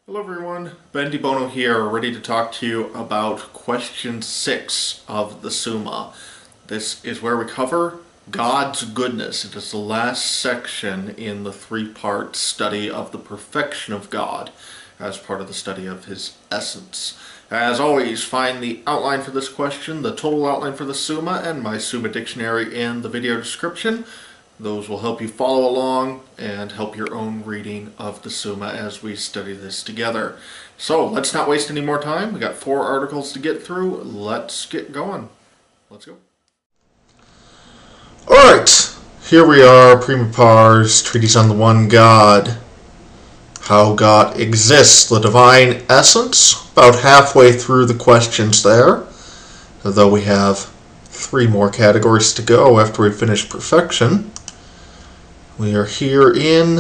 Hello everyone, Ben DiBono here, ready to talk to you about question 6 of the Summa. This is where we cover God's goodness. It is the last section in the three-part study of the perfection of God as part of the study of His essence. As always, find the outline for this question, the total outline for the Summa, and my Summa dictionary in the video description. Those will help you follow along and help your own reading of the Summa as we study this together. So let's not waste any more time. We got 4 articles to get through. Let's get going. Let's go. Alright, here we are, Prima Treatise on the One God. How God exists, the divine essence. About halfway through the questions there, although we have 3 more categories to go after we finish perfection. We are here in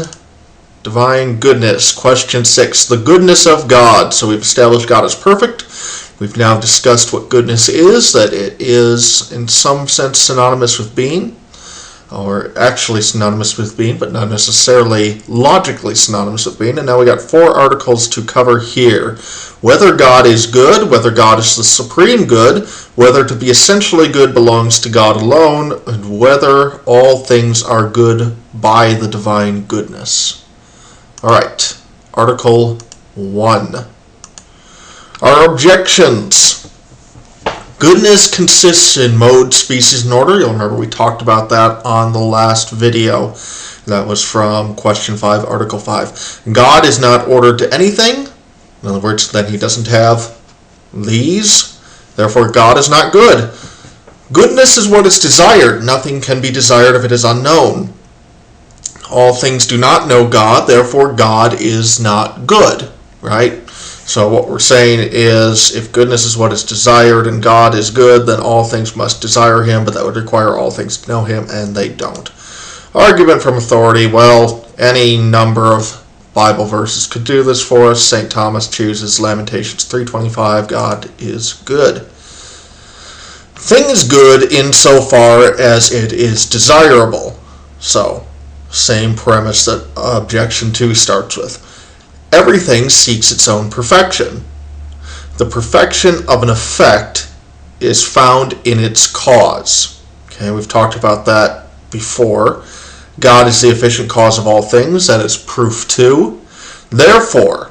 divine goodness, question 6, the goodness of God. So we've established God is perfect. We've now discussed what goodness is, that it is in some sense synonymous with being, or actually synonymous with being, but not necessarily logically synonymous with being. And now we got 4 articles to cover here. Whether God is good, whether God is the supreme good, whether to be essentially good belongs to God alone, and whether all things are good by the divine goodness. Alright, Article 1. Our objections. Goodness consists in mode, species, and order. You'll remember we talked about that on the last video. That was from question 5, Article 5. God is not ordered to anything. In other words, then he doesn't have these. Therefore, God is not good. Goodness is what is desired. Nothing can be desired if it is unknown. All things do not know God. Therefore, God is not good. Right? So what we're saying is, if goodness is what is desired and God is good, then all things must desire him, but that would require all things to know him, and they don't. Argument from authority. Well, any number of Bible verses could do this for us. St. Thomas chooses Lamentations 3:25, God is good. Thing is good insofar as it is desirable. So, same premise that objection 2 starts with. Everything seeks its own perfection. The perfection of an effect is found in its cause. Okay, we've talked about that before. God is the efficient cause of all things. That is proof 2. Therefore,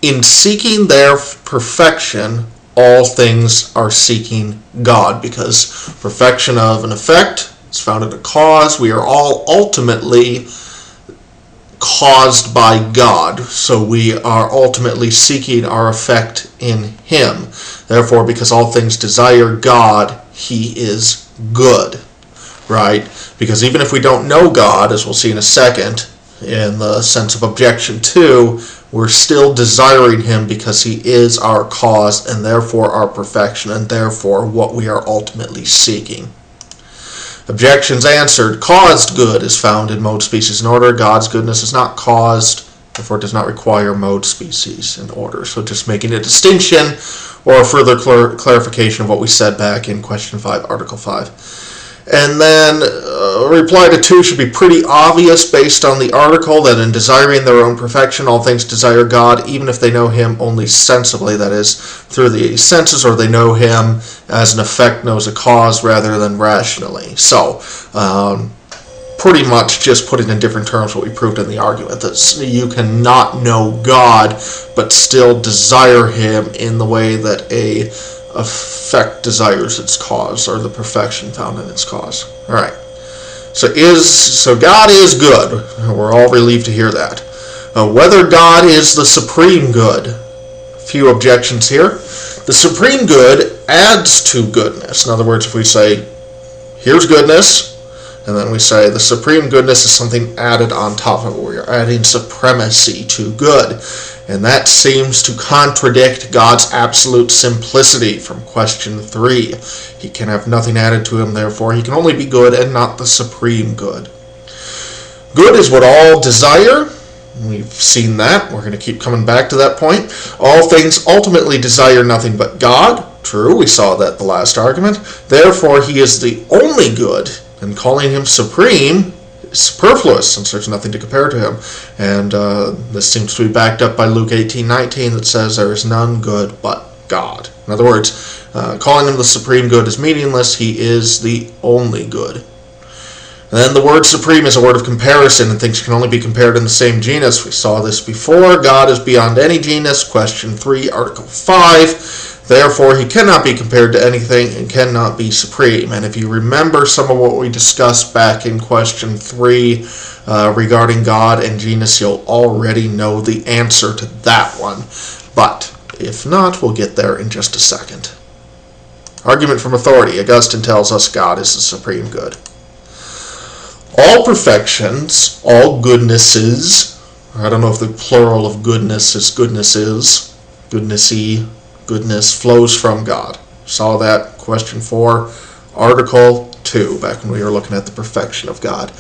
in seeking their perfection, all things are seeking God, because perfection of an effect is found in a cause. We are all ultimately caused by God, so we are ultimately seeking our effect in him. Therefore, because all things desire God, he is good. Right? Because even if we don't know God, as we'll see in a second, in the sense of objection 2, we're still desiring him because he is our cause and therefore our perfection and therefore what we are ultimately seeking. Objections answered. Caused good is found in mode, species, and order. God's goodness is not caused, therefore it does not require mode, species, and order. So just making a distinction or a further clarification of what we said back in question 5, Article 5. And then reply to 2 should be pretty obvious based on the article, that in desiring their own perfection, all things desire God, even if they know him only sensibly, that is, through the senses, or they know him as an effect knows a cause rather than rationally. So, pretty much just put it in different terms what we proved in the argument, that you cannot know God but still desire him in the way that a effect desires its cause, or the perfection found in its cause. Alright. So God is good. We're all relieved to hear that. Whether God is the supreme good. A few objections here. The supreme good adds to goodness. In other words, if we say, here's goodness, and then we say the supreme goodness is something added on top of it. We are adding supremacy to good. And that seems to contradict God's absolute simplicity from question 3. He can have nothing added to him, therefore he can only be good and not the supreme good. Good is what all desire. We've seen that. We're going to keep coming back to that point. All things ultimately desire nothing but God. True, we saw that the last argument. Therefore he is the only good, and calling him supreme superfluous, since there's nothing to compare to him. And this seems to be backed up by Luke 18:19 that says there is none good but God. In other words, calling him the supreme good is meaningless. He is the only good. And then the word supreme is a word of comparison, and things can only be compared in the same genus. We saw this before. God is beyond any genus. Question 3, Article 5. Therefore, he cannot be compared to anything and cannot be supreme. And if you remember some of what we discussed back in question 3 regarding God and genus, you'll already know the answer to that one. But if not, we'll get there in just a second. Argument from authority. Augustine tells us God is the supreme good. All perfections, all goodnesses, I don't know if the plural of goodness is goodnesses, goodnessy, goodness flows from God. Saw that, question 4, Article 2, back when we were looking at the perfection of God.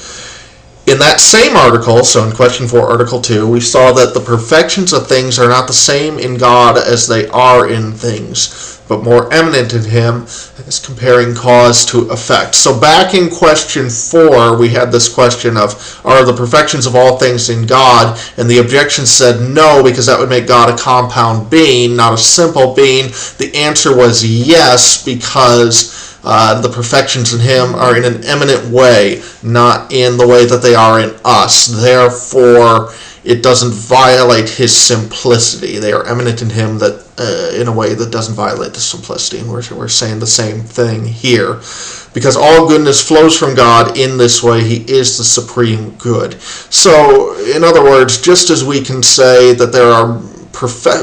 In that same article, so in question 4, Article 2, we saw that the perfections of things are not the same in God as they are in things, but more eminent in him, as comparing cause to effect. So back in question 4, we had this question of, are the perfections of all things in God? And the objection said no, because that would make God a compound being, not a simple being. The answer was yes, because the perfections in him are in an eminent way, not in the way that they are in us. Therefore, it doesn't violate his simplicity. They are eminent in him that in a way that doesn't violate the simplicity. And we're saying the same thing here. Because all goodness flows from God in this way, he is the supreme good. So, in other words, just as we can say that there are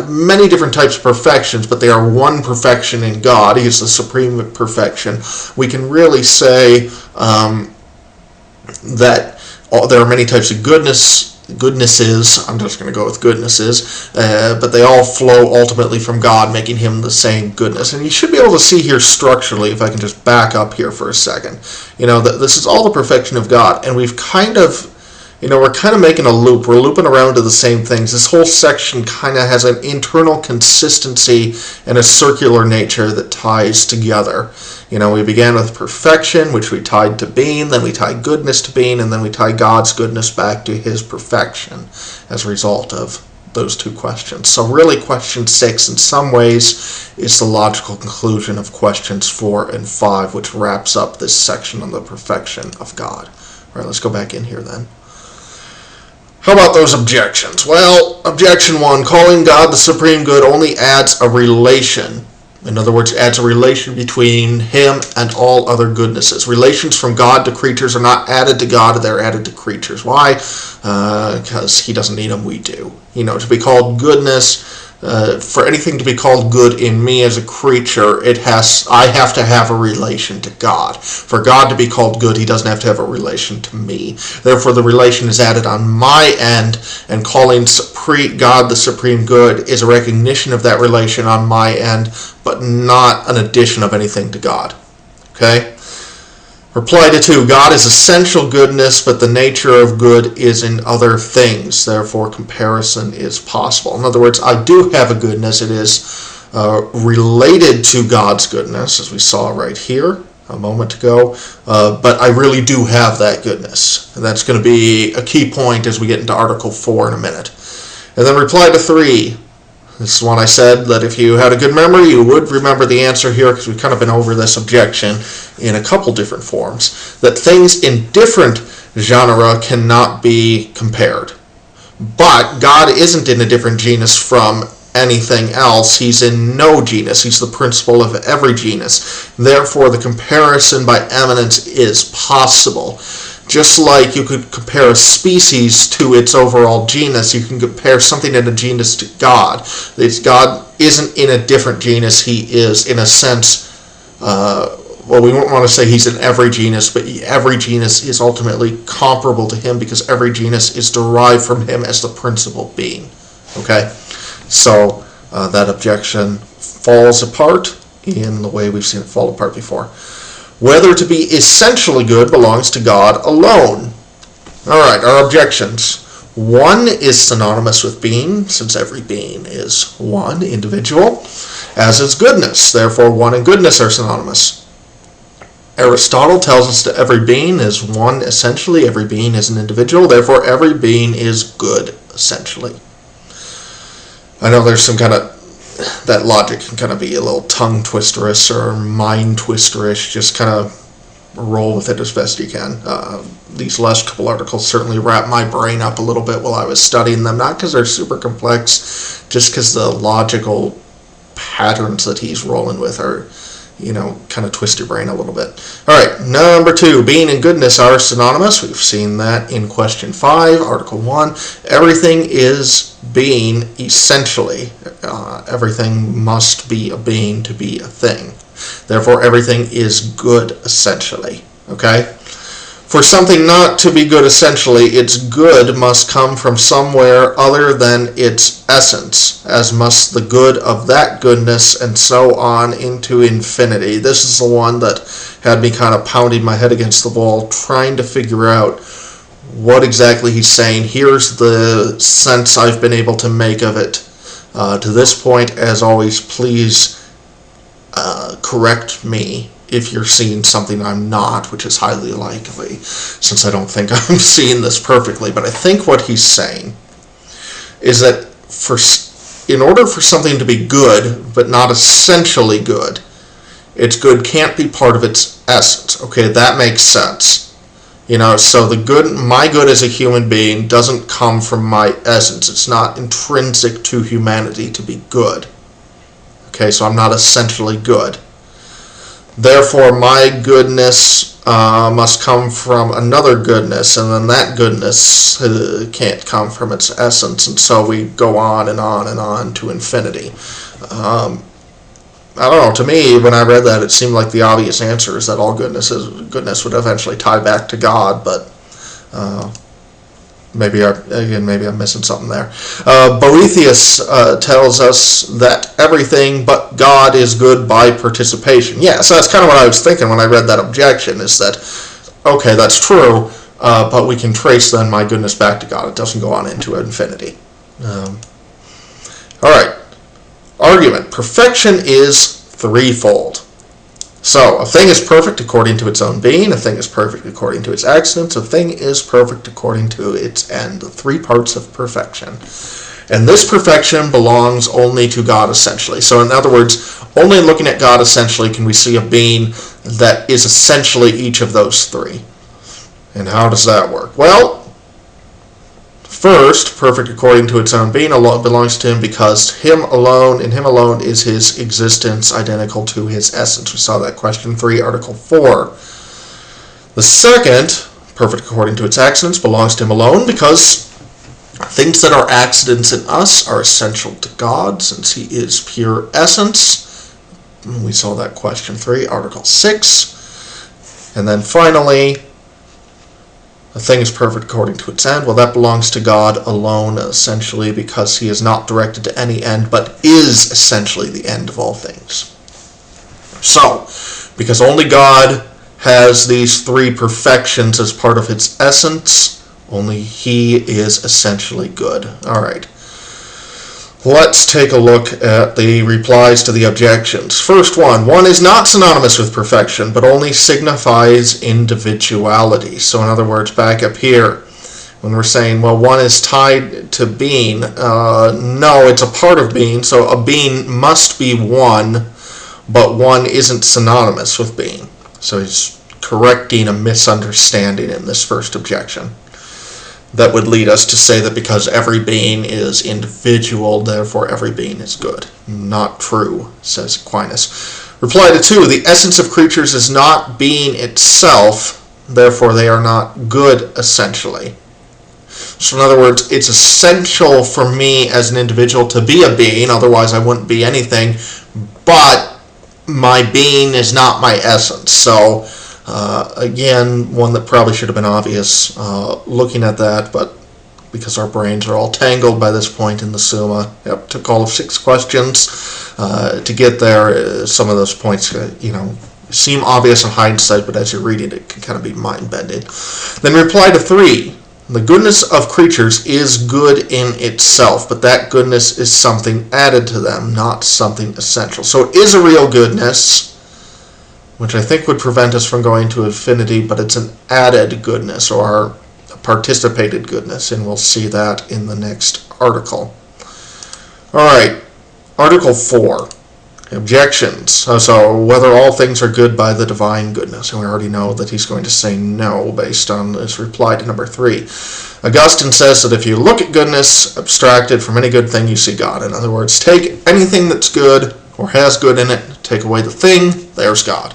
many different types of perfections, but they are one perfection in God, he is the supreme perfection, we can really say that there are many types of goodnesses, I'm just going to go with goodnesses, but they all flow ultimately from God, making him the same goodness. And you should be able to see here structurally, if I can just back up here for a second, this is all the perfection of God, and we've kind of, we're kind of making a loop. We're looping around to the same things. This whole section kind of has an internal consistency and a circular nature that ties together. We began with perfection, which we tied to being, then we tied goodness to being, and then we tie God's goodness back to his perfection as a result of those two questions. So really question 6 in some ways is the logical conclusion of questions 4 and 5, which wraps up this section on the perfection of God. All right, let's go back in here then. How about those objections? Well, objection 1, calling God the supreme good only adds a relation. In other words, adds a relation between him and all other goodnesses. Relations from God to creatures are not added to God, they're added to creatures. Why? Because he doesn't need them, we do. To be called goodness, for anything to be called good in me as a creature, I have to have a relation to God. For God to be called good, he doesn't have to have a relation to me. Therefore, the relation is added on my end, and calling God the supreme good is a recognition of that relation on my end, but not an addition of anything to God. Okay? Reply to 2, God is essential goodness, but the nature of good is in other things. Therefore, comparison is possible. In other words, I do have a goodness. It is related to God's goodness, as we saw right here a moment ago, but I really do have that goodness. And that's going to be a key point as we get into Article 4 in a minute. And then reply to 3. This is one I said that if you had a good memory, you would remember the answer here, because we've kind of been over this objection in a couple different forms, that things in different genera cannot be compared. But God isn't in a different genus from anything else. He's in no genus. He's the principle of every genus. Therefore, the comparison by eminence is possible. Just like you could compare a species to its overall genus, you can compare something in a genus to God. God isn't in a different genus. He is, in a sense, we won't want to say he's in every genus, but every genus is ultimately comparable to him, because every genus is derived from him as the principal being. Okay? So that objection falls apart in the way we've seen it fall apart before. Whether to be essentially good belongs to God alone. Alright, our objections. 1 is synonymous with being, since every being is one individual, as is goodness. Therefore, 1 and goodness are synonymous. Aristotle tells us that every being is one essentially, every being is an individual, therefore every being is good essentially. I know there's some kind of, that logic can kind of be a little tongue twisterish or mind twisterish, just kind of roll with it as best you can. These last couple articles certainly wrapped my brain up a little bit while I was studying them, not because they're super complex, just because the logical patterns that he's rolling with are, kind of twist your brain a little bit. Alright, number 2, being and goodness are synonymous. We've seen that in question 5, article 1. Everything is being essentially. Everything must be a being to be a thing. Therefore, everything is good essentially. Okay? For something not to be good essentially, its good must come from somewhere other than its essence, as must the good of that goodness, and so on into infinity. This is the one that had me kind of pounding my head against the wall, trying to figure out what exactly he's saying. Here's the sense I've been able to make of it. To this point, as always, please correct me if you're seeing something I'm not, which is highly likely, since I don't think I'm seeing this perfectly. But I think what he's saying is that in order for something to be good, but not essentially good, its good can't be part of its essence. Okay, that makes sense. So my good as a human being doesn't come from my essence. It's not intrinsic to humanity to be good. Okay, so I'm not essentially good. Therefore, my goodness must come from another goodness, and then that goodness can't come from its essence, and so we go on and on and on to infinity. I don't know, to me, when I read that, it seemed like the obvious answer is that all goodness would eventually tie back to God, but maybe I'm missing something there. Boethius tells us that everything but God is good by participation. Yeah, so that's kind of what I was thinking when I read that objection, is that, okay, that's true, but we can trace then my goodness back to God. It doesn't go on into infinity. Alright, argument. Perfection is threefold. So, a thing is perfect according to its own being, a thing is perfect according to its accidents, a thing is perfect according to its end. The 3 parts of perfection. And this perfection belongs only to God essentially. So in other words, only in looking at God essentially can we see a being that is essentially each of those 3. And how does that work? Well, first, perfect according to its own being belongs to him because in him alone is his existence identical to his essence. We saw that question 3, article 4. The second, perfect according to its accidents, belongs to him alone because things that are accidents in us are essential to God since he is pure essence. We saw that question 3, article 6. And then finally, a thing is perfect according to its end. Well, that belongs to God alone, essentially, because he is not directed to any end, but is essentially the end of all things. So, because only God has these 3 perfections as part of its essence, only he is essentially good. Alright. Let's take a look at the replies to the objections. First one is not synonymous with perfection, but only signifies individuality. So in other words, back up here, when we're saying, well, one is tied to being, no, it's a part of being, so a being must be one, but one isn't synonymous with being. So he's correcting a misunderstanding in this first objection. That would lead us to say that because every being is individual, therefore every being is good. Not true, says Aquinas. Reply to 2, the essence of creatures is not being itself, therefore they are not good essentially. So in other words, it's essential for me as an individual to be a being, otherwise I wouldn't be anything, but my being is not my essence. So again, one that probably should have been obvious looking at that, but because our brains are all tangled by this point in the Summa, took all of 6 questions to get there. Some of those points, seem obvious in hindsight, but as you're reading it can kind of be mind-bending. Then reply to 3. The goodness of creatures is good in itself, but that goodness is something added to them, not something essential. So it is a real goodness, which I think would prevent us from going to infinity, but it's an added goodness or participated goodness, and we'll see that in the next article. All right, Article 4, objections. So whether all things are good by the divine goodness, and we already know that he's going to say no based on his reply to number 3. Augustine says that if you look at goodness abstracted from any good thing, you see God. In other words, take anything that's good or has good in it, take away the thing, there's God.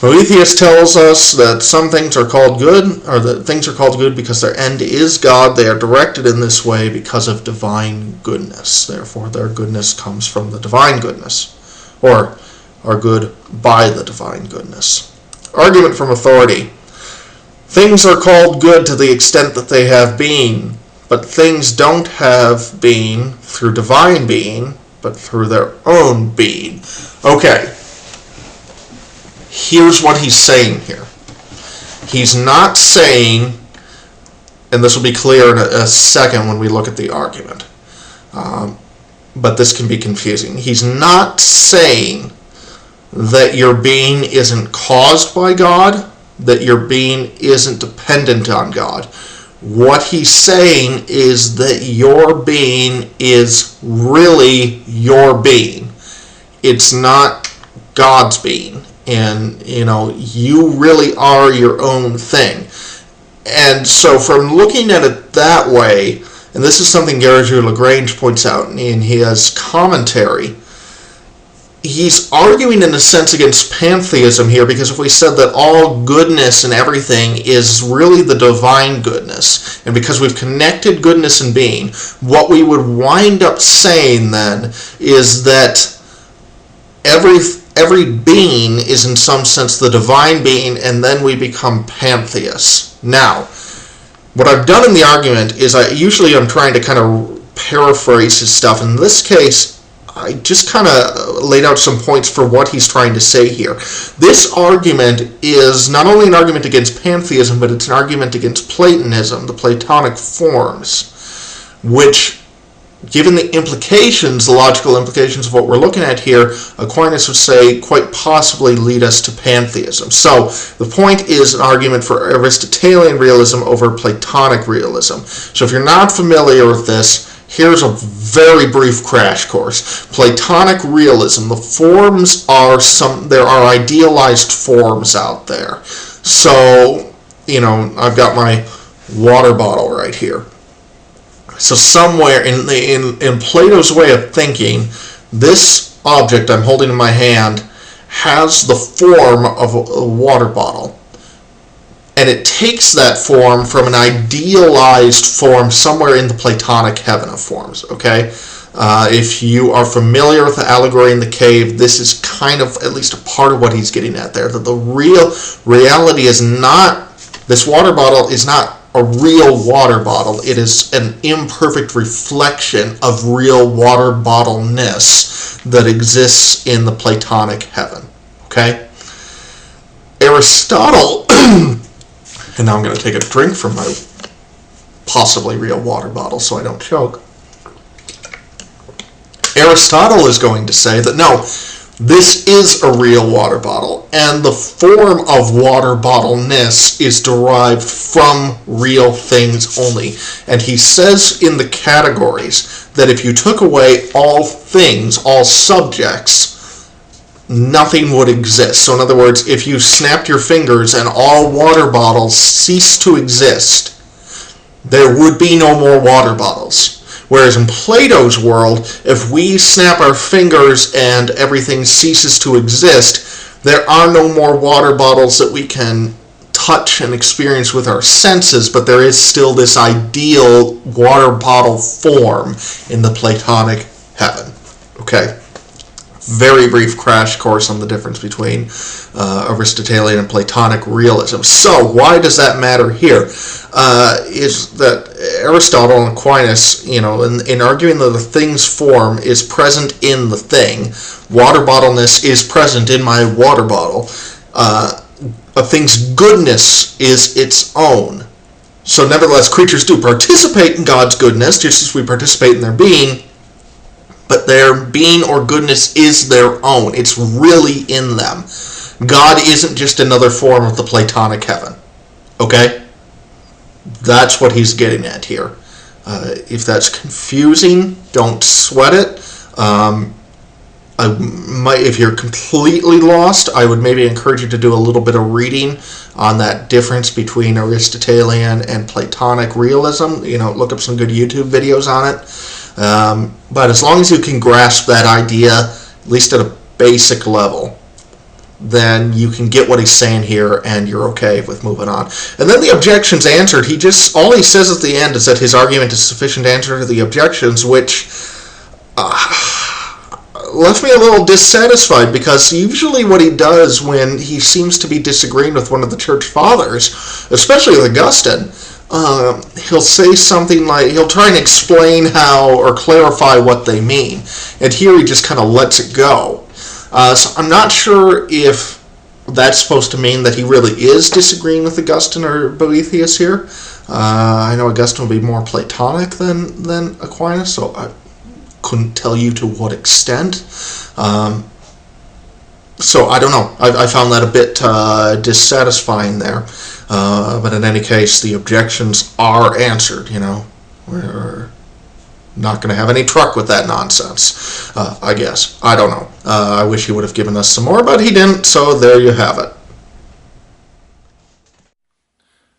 Boethius tells us that some things are called good, or that things are called good because their end is God. They are directed in this way because of divine goodness. Therefore, their goodness comes from the divine goodness, or are good by the divine goodness. Argument from authority. Things are called good to the extent that they have being, but things don't have being through divine being, but through their own being. Okay. Here's what he's saying here. He's not saying, and this will be clear in a second when we look at the argument, but this can be confusing. He's not saying that your being isn't caused by God, that your being isn't dependent on God. What he's saying is that your being is really your being. It's not God's being. And, you really are your own thing. And so from looking at it that way, and this is something Garrigou-Lagrange points out in his commentary, he's arguing in a sense against pantheism here, because if we said that all goodness and everything is really the divine goodness, and because we've connected goodness and being, what we would wind up saying then is that every being is in some sense the divine being, and then we become pantheists. Now, what I've done in the argument is I'm trying to kind of paraphrase his stuff. In this case, I just kind of laid out some points for what he's trying to say here. This argument is not only an argument against pantheism, but it's an argument against Platonism, the Platonic forms, which, given the implications, the logical implications of what we're looking at here, Aquinas would say quite possibly lead us to pantheism. So the point is an argument for Aristotelian realism over Platonic realism. So if you're not familiar with this, here's a very brief crash course. Platonic realism, the forms are there are idealized forms out there. So, I've got my water bottle right here. So somewhere in Plato's way of thinking, this object I'm holding in my hand has the form of a water bottle. And it takes that form from an idealized form somewhere in the Platonic heaven of forms, okay? If you are familiar with the allegory in the cave, this is kind of at least a part of what he's getting at there, that the real reality is not, this water bottle is not a real water bottle. It is an imperfect reflection of real water bottleness that exists in the Platonic heaven. Okay? Aristotle, and now I'm going to take a drink from my possibly real water bottle so I don't choke. Aristotle is going to say that no, this is a real water bottle, and the form of water bottleness is derived from real things only. And he says in the categories that if you took away all things, all subjects, nothing would exist. So in other words, if you snapped your fingers and all water bottles ceased to exist, there would be no more water bottles. Whereas in Plato's world, if we snap our fingers and everything ceases to exist, there are no more water bottles that we can touch and experience with our senses, but there is still this ideal water bottle form in the Platonic heaven. Okay? Very brief crash course on the difference between Aristotelian and Platonic realism. So, why does that matter here? Is that Aristotle and Aquinas, in arguing that the thing's form is present in the thing, water bottleness is present in my water bottle, a thing's goodness is its own. So, nevertheless, creatures do participate in God's goodness, just as we participate in their being, but their being or goodness is their own. It's really in them. God isn't just another form of the Platonic heaven. Okay? That's what he's getting at here. If that's confusing, don't sweat it. If you're completely lost, I would maybe encourage you to do a little bit of reading on that difference between Aristotelian and Platonic realism. Look up some good YouTube videos on it. But as long as you can grasp that idea, at least at a basic level, then you can get what he's saying here, and you're okay with moving on. And then the objections answered. All he says at the end is that his argument is sufficient answer to the objections, which left me a little dissatisfied, because usually what he does when he seems to be disagreeing with one of the church fathers, especially with Augustine, he'll say something like, he'll try and explain how or clarify what they mean. And here he just kind of lets it go. So I'm not sure if that's supposed to mean that he really is disagreeing with Augustine or Boethius here. I know Augustine would be more Platonic than Aquinas, so I couldn't tell you to what extent. So I don't know. I found that a bit dissatisfying there. But in any case, the objections are answered. We're not going to have any truck with that nonsense, I guess. I don't know. I wish he would have given us some more, but he didn't, so there you have it.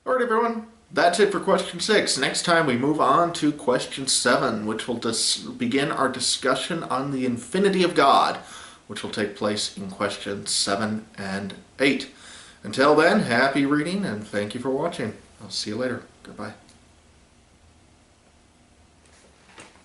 Alright, everyone. That's it for question 6. Next time we move on to question 7, which will begin our discussion on the infinity of God, which will take place in questions 7 and 8. Until then, happy reading, and thank you for watching. I'll see you later. Goodbye.